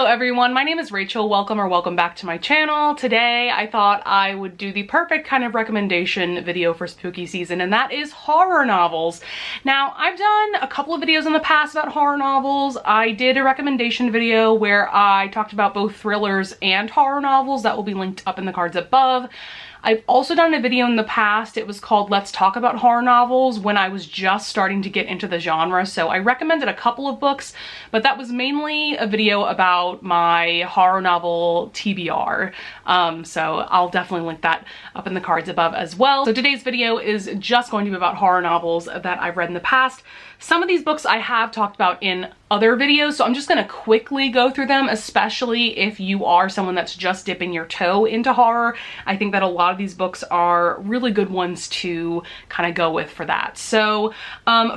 everyone, my name is Rachel. Welcome back to my channel. Today I thought I would do the perfect kind of recommendation video for spooky season, and that is horror novels. Now, I've done a couple of videos in the past about horror novels. I did a recommendation video where I talked about both thrillers and horror novels. That will be linked up in the cards above. I've also done a video in the past. It was called Let's Talk About Horror Novels when I was just starting to get into the genre. So I recommended a couple of books, but that was mainly a video about my horror novel TBR. So I'll definitely link that up in the cards above as well. So today's video is just going to be about horror novels that I've read in the past. Some of these books I have talked about in other videos, so I'm just going to quickly go through them, especially if you are someone that's just dipping your toe into horror. I think that a lot of these books are really good ones to kind of go with for that. So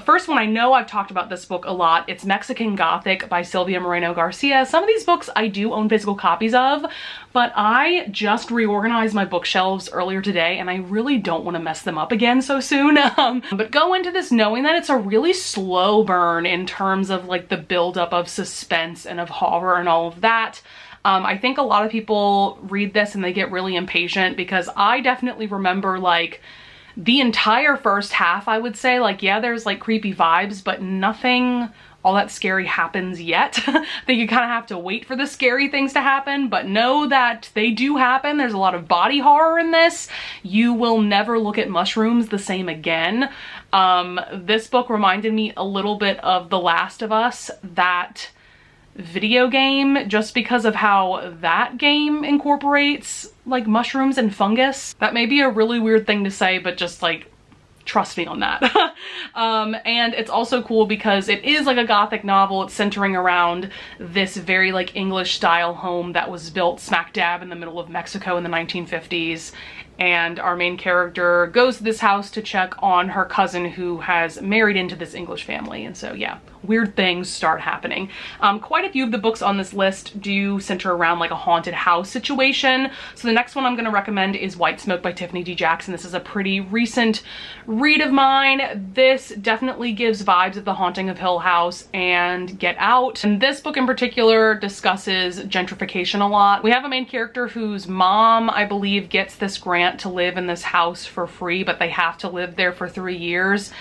first one, I know I've talked about this book a lot. It's Mexican Gothic by Silvia Moreno Garcia. Some of these books I do own physical copies of, but I just reorganized my bookshelves earlier today and I really don't want to mess them up again so soon. But go into this knowing that it's a really slow burn in terms of like the buildup of suspense and of horror and all of that. I think a lot of people read this and they get really impatient, because I definitely remember like the entire first half, I would say, like, yeah, there's like creepy vibes, but nothing all that scary happens yet. I think you kind of have to wait for the scary things to happen, but know that they do happen. There's a lot of body horror in this. You will never look at mushrooms the same again. This book reminded me a little bit of The Last of Us, that video game, just because of how that game incorporates like mushrooms and fungus. That may be a really weird thing to say, but just like, trust me on that. And it's also cool because it is like a gothic novel. It's centering around this very like English style home that was built smack dab in the middle of Mexico in the 1950s. And our main character goes to this house to check on her cousin who has married into this English family. And so yeah, weird things start happening. Quite a few of the books on this list do center around like a haunted house situation. So the next one I'm going to recommend is White Smoke by Tiffany D. Jackson. This is a pretty recent read of mine. This definitely gives vibes of The Haunting of Hill House and Get Out. And this book in particular discusses gentrification a lot. We have a main character whose mom, I believe, gets this grant to live in this house for free, but they have to live there for 3 years.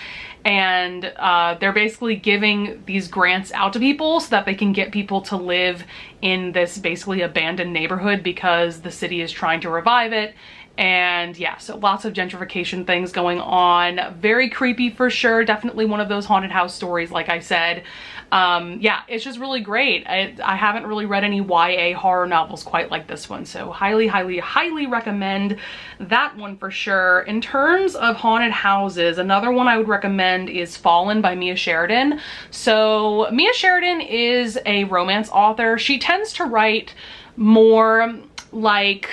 And they're basically giving these grants out to people so that they can get people to live in this basically abandoned neighborhood because the city is trying to revive it. And yeah, so lots of gentrification things going on. Very creepy for sure. Definitely one of those haunted house stories, like I said. Yeah, it's just really great. I haven't really read any YA horror novels quite like this one, so highly recommend that one for sure. In terms of haunted houses, another one I would recommend is Fallen by Mia Sheridan. So Mia Sheridan is a romance author. She tends to write more like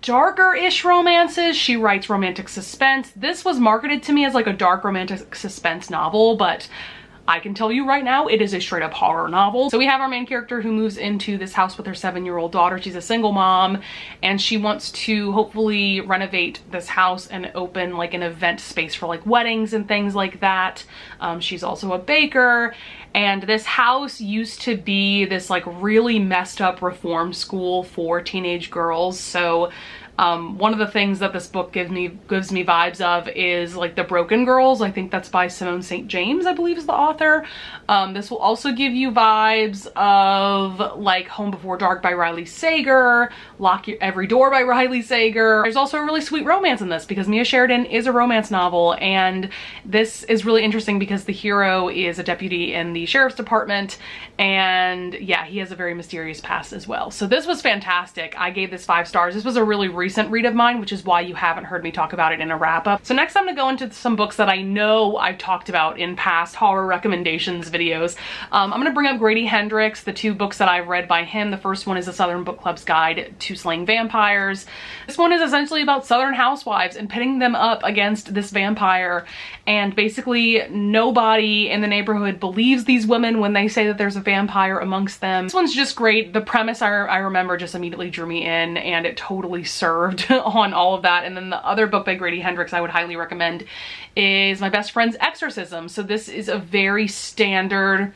darker-ish romances. She writes romantic suspense. This was marketed to me as like a dark romantic suspense novel, but I can tell you right now, it is a straight up horror novel. So we have our main character who moves into this house with her 7-year-old daughter. She's a single mom and she wants to hopefully renovate this house and open like an event space for like weddings and things like that. She's also a baker, and this house used to be this like really messed up reform school for teenage girls. So one of the things that this book gives me vibes of is like The Broken Girls. I think that's by Simone St. James, I believe is the author. This will also give you vibes of like Home Before Dark by Riley Sager, Lock Every Door by Riley Sager. There's also a really sweet romance in this because Mia Sheridan is a romance novel, and this is really interesting because the hero is a deputy in the sheriff's department, and yeah, he has a very mysterious past as well. So this was fantastic. I gave this 5 stars. This was a really recent read of mine, which is why you haven't heard me talk about it in a wrap-up. So next I'm gonna go into some books that I know I've talked about in past horror recommendations videos. I'm gonna bring up Grady Hendrix, the 2 books that I've read by him. The first one is The Southern Book Club's Guide to Slaying Vampires. This one is essentially about Southern housewives and pitting them up against this vampire, and basically nobody in the neighborhood believes these women when they say that there's a vampire amongst them. This one's just great. The premise I remember just immediately drew me in, and it totally served on all of that. And then the other book by Grady Hendrix I would highly recommend is My Best Friend's Exorcism. So this is a very standard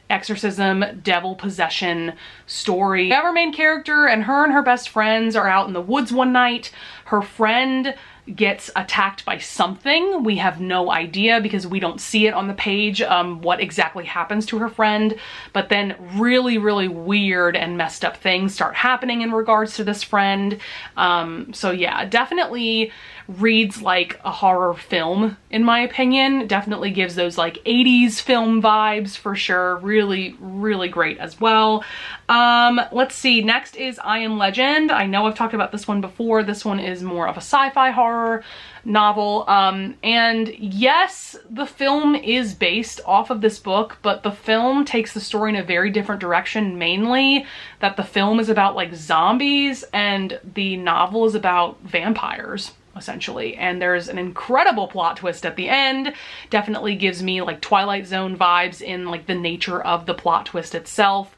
exorcism, devil possession story. We have our main character, and her best friends are out in the woods one night. Her friend gets attacked by something. We have no idea because we don't see it on the page what exactly happens to her friend, but then really weird and messed up things start happening in regards to this friend. So yeah, definitely reads like a horror film in my opinion. Definitely gives those like 80s film vibes for sure. Really great as well. Let's see, next is I Am Legend. I know I've talked about this one before. This one is more of a sci-fi horror novel, and yes, the film is based off of this book, but the film takes the story in a very different direction, mainly that the film is about like zombies and the novel is about vampires essentially, and there's an incredible plot twist at the end. Definitely gives me like Twilight Zone vibes in like the nature of the plot twist itself.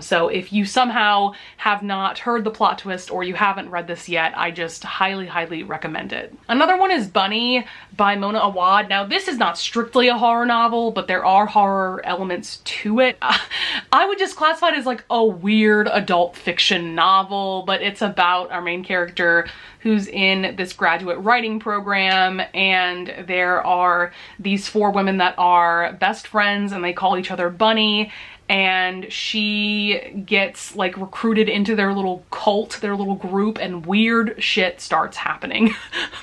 So if you somehow have not heard the plot twist or you haven't read this yet, I just highly recommend it. Another one is Bunny by Mona Awad. Now this is not strictly a horror novel, but there are horror elements to it. I would just classify it as like a weird adult fiction novel, but it's about our main character who's in this graduate writing program, and there are these 4 women that are best friends and they call each other Bunny, and she gets like recruited into their little cult, their little group, and weird shit starts happening.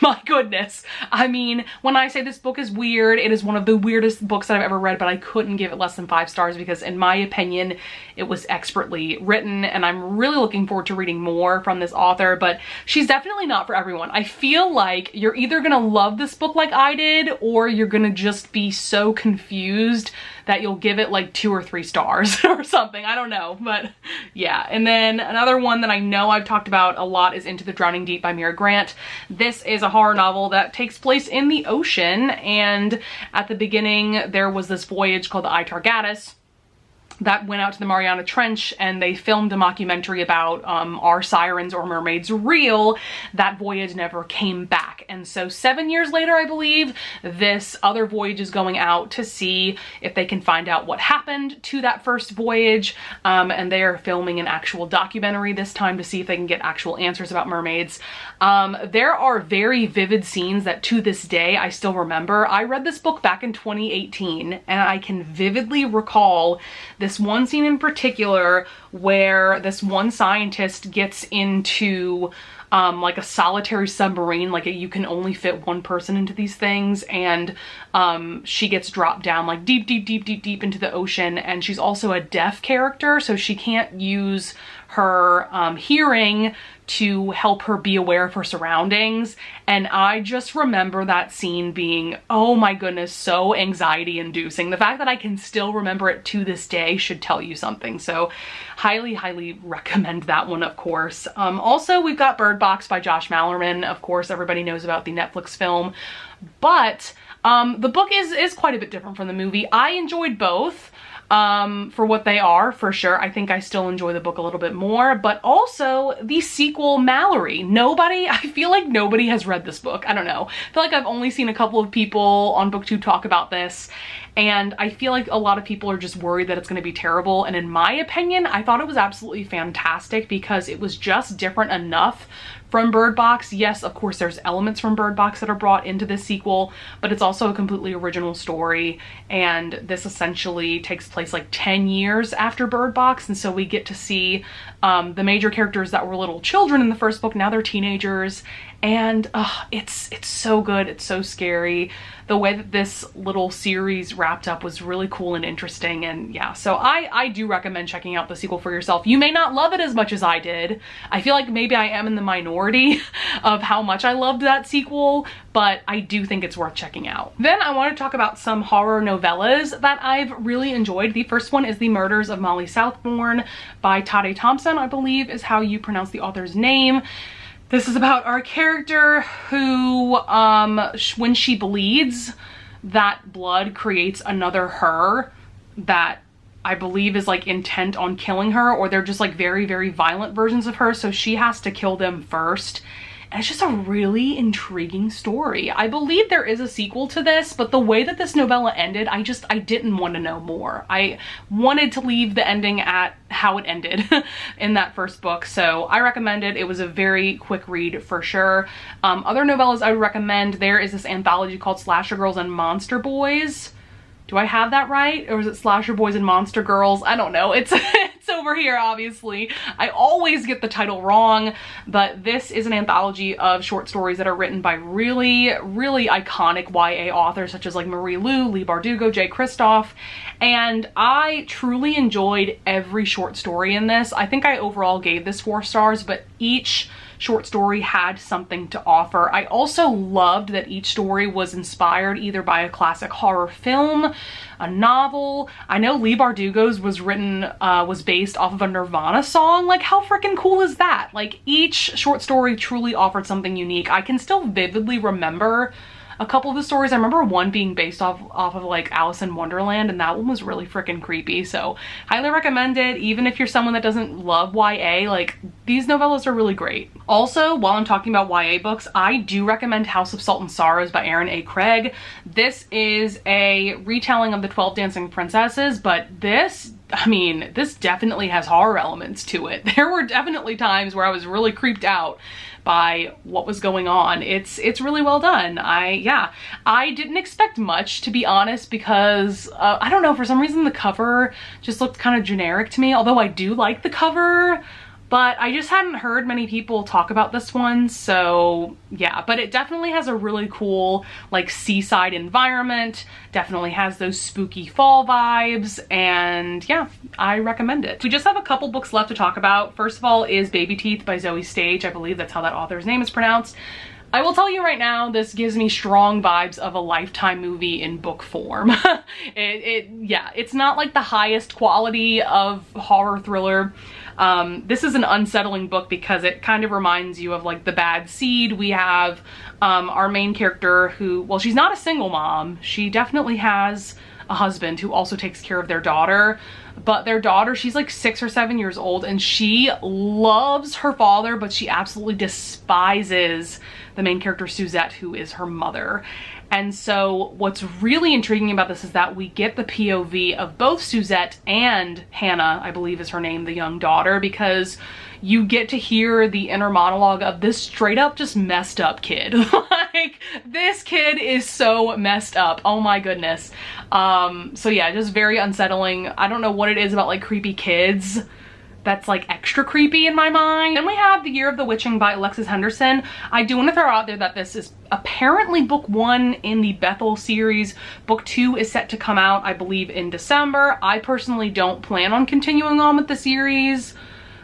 My goodness. I mean, when I say this book is weird, it is one of the weirdest books that I've ever read, but I couldn't give it less than 5 stars because in my opinion, it was expertly written, and I'm really looking forward to reading more from this author, but she's definitely not for everyone. I feel like you're either gonna love this book like I did, or you're gonna just be so confused that you'll give it like 2 or 3 stars or something. I don't know, but yeah. And then another one that I know I've talked about a lot is Into the Drowning Deep by Mira Grant. This is a horror novel that takes place in the ocean, and at the beginning there was this voyage called the Targatus that went out to the Mariana Trench, and they filmed a mockumentary about are sirens or mermaids real? That voyage never came back. And so 7 years later, I believe, this other voyage is going out to see if they can find out what happened to that first voyage. And they are filming an actual documentary this time to see if they can get actual answers about mermaids. There are very vivid scenes that to this day I still remember. I read this book back in 2018, and I can vividly recall this one scene in particular where this one scientist gets into like a solitary submarine, like you can only fit 1 person into these things, and she gets dropped down like deep into the ocean, and she's also a deaf character, so she can't use her hearing to help her be aware of her surroundings. And I just remember that scene being, oh my goodness, so anxiety inducing. The fact that I can still remember it to this day should tell you something. So highly recommend that one, of course. Also, we've got Bird Box by Josh Malerman. Of course, everybody knows about the Netflix film, but the book is quite a bit different from the movie. I enjoyed both. For what they are, for sure. I think I still enjoy the book a little bit more, but also the sequel, Mallory. I feel like nobody has read this book. I don't know. I feel like I've only seen a couple of people on BookTube talk about this, and I feel like a lot of people are just worried that it's going to be terrible. And in my opinion, I thought it was absolutely fantastic because it was just different enough from Bird Box. Yes, of course, there's elements from Bird Box that are brought into this sequel, but it's also a completely original story, and this essentially takes place like 10 years after Bird Box, and so we get to see the major characters that were little children in the first book, now they're teenagers, and it's so good, it's so scary. The way that this little series wrapped up was really cool and interesting, and yeah, so I do recommend checking out the sequel for yourself. You may not love it as much as I did. I feel like maybe I am in the minority of how much I loved that sequel, but I do think it's worth checking out. Then I want to talk about some horror novellas that I've really enjoyed. The first one is The Murders of Molly Southbourne by Tade Thompson, I believe is how you pronounce the author's name. This is about our character who, when she bleeds, that blood creates another her that I believe is like intent on killing her, or they're just like very violent versions of her, so she has to kill them first and it's just a really intriguing story. I believe there is a sequel to this, but the way that this novella ended, I didn't want to know more. I wanted to leave the ending at how it ended in that first book, so I recommend it. It was a very quick read for sure. Other novellas I would recommend, there is this anthology called Slasher Girls and Monster Boys. Do I have that right? Or is it Slasher Boys and Monster Girls? I don't know. It's it's over here, obviously. I always get the title wrong, but this is an anthology of short stories that are written by really, really iconic YA authors such as like Marie Lu, Leigh Bardugo, Jay Kristoff, and I truly enjoyed every short story in this. I think I overall gave this 4 stars, but each short story had something to offer. I also loved that each story was inspired either by a classic horror film, a novel. I know Leigh Bardugo's was based off of a Nirvana song. Like, how freaking cool is that? Like, each short story truly offered something unique. I can still vividly remember a couple of the stories. I remember one being based off of like Alice in Wonderland, and that one was really freaking creepy. So highly recommend it. Even if you're someone that doesn't love YA, like, these novellas are really great. Also, while I'm talking about YA books, I do recommend House of Salt and Sorrows by Aaron A. Craig. This is a retelling of the 12 Dancing Princesses, but this, I mean, this definitely has horror elements to it. There were definitely times where I was really creeped out by what was going on. It's really well done. I didn't expect much, to be honest, because I don't know, for some reason the cover just looked kind of generic to me, although I do like the cover. But I just hadn't heard many people talk about this one, so yeah. But it definitely has a really cool, like, seaside environment, definitely has those spooky fall vibes, and yeah, I recommend it. We just have a couple books left to talk about. First of all is Baby Teeth by Zoe Stage. I believe that's how that author's name is pronounced. I will tell you right now, this gives me strong vibes of a Lifetime movie in book form. Yeah, it's not like the highest quality of horror thriller. This is an unsettling book because it kind of reminds you of like The Bad Seed. We have our main character who, well, she's not a single mom. She definitely has a husband who also takes care of their daughter. But their daughter, she's like 6 or 7 years old, and she loves her father, but she absolutely despises the main character Suzette, who is her mother. And so what's really intriguing about this is that we get the POV of both Suzette and Hannah, I believe is her name, the young daughter, because you get to hear the inner monologue of this straight up just messed up kid. Like, this kid is so messed up. Oh my goodness. So yeah, just very unsettling. I don't know what it is about like creepy kids that's like extra creepy in my mind. Then we have The Year of the Witching by Alexis Henderson. I do want to throw out there that this is apparently book 1 in the Bethel series. Book 2 is set to come out, I believe, in December. I personally don't plan on continuing on with the series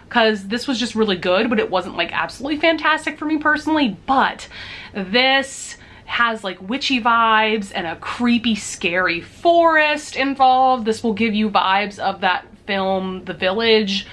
because this was just really good, but it wasn't like absolutely fantastic for me personally. But this has like witchy vibes and a creepy, scary forest involved. This will give you vibes of that film, The Village.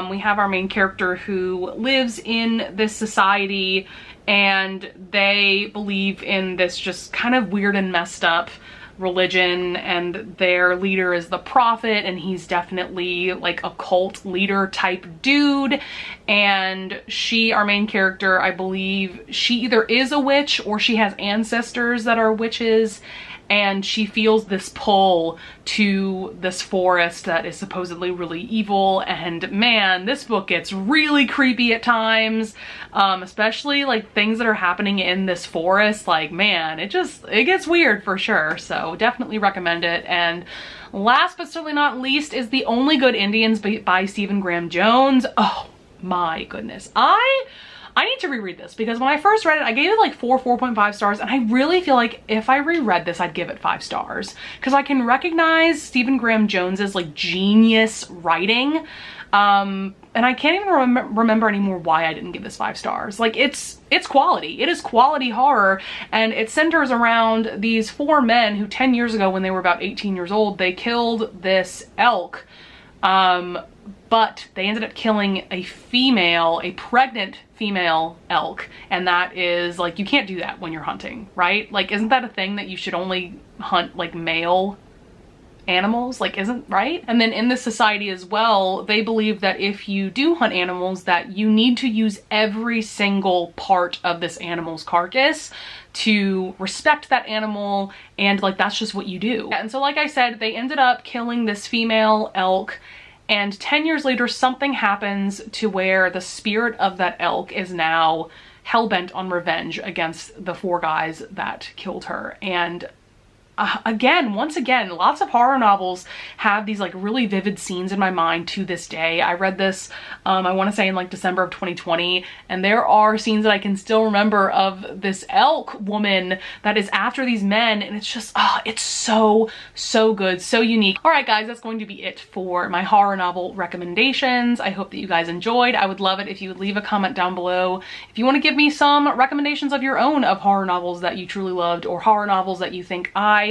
We have our main character who lives in this society, and they believe in this just kind of weird and messed up religion, and their leader is the prophet, and he's definitely like a cult leader type dude. And she, our main character, I believe she either is a witch or she has ancestors that are witches, and she feels this pull to this forest that is supposedly really evil. And man, this book gets really creepy at times, especially like things that are happening in this forest. Like, man, it gets weird for sure. So definitely recommend it. And last but certainly not least is The Only Good Indians by Stephen Graham Jones. Oh my goodness. I need to reread this because when I first read it, I gave it like 4.5 stars, and I really feel like if I reread this, I'd give it 5 stars because I can recognize Stephen Graham Jones's like genius writing, and I can't even remember anymore why I didn't give this 5 stars. Like, it's quality. It is quality horror, and it centers around these 4 men who 10 years ago, when they were about 18 years old, they killed this elk. But they ended up killing a pregnant female elk. And that is like, you can't do that when you're hunting, right? Like, isn't that a thing that you should only hunt like male animals, like, isn't right? And then in this society as well, they believe that if you do hunt animals, that you need to use every single part of this animal's carcass to respect that animal, and like that's just what you do. And so like I said, they ended up killing this female elk, and 10 years later something happens to where the spirit of that elk is now hell-bent on revenge against the 4 guys that killed her. And once again, lots of horror novels have these like really vivid scenes in my mind to this day. I read this, I want to say in like December of 2020, and there are scenes that I can still remember of this elk woman that is after these men, and it's just, it's so good, so unique. All right, guys, that's going to be it for my horror novel recommendations. I hope that you guys enjoyed. I would love it if you would leave a comment down below if you want to give me some recommendations of your own of horror novels that you truly loved, or horror novels that you think I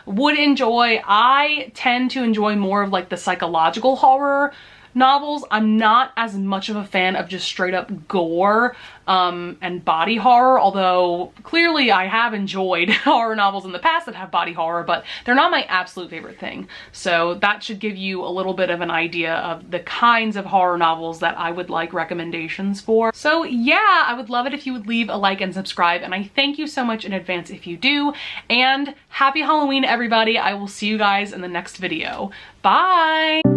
would enjoy. I tend to enjoy more of like the psychological horror novels. I'm not as much of a fan of just straight up gore and body horror, although clearly I have enjoyed horror novels in the past that have body horror, but they're not my absolute favorite thing. So that should give you a little bit of an idea of the kinds of horror novels that I would like recommendations for. So yeah, I would love it if you would leave a like and subscribe, and I thank you so much in advance if you do. And happy Halloween, everybody. I will see you guys in the next video. Bye!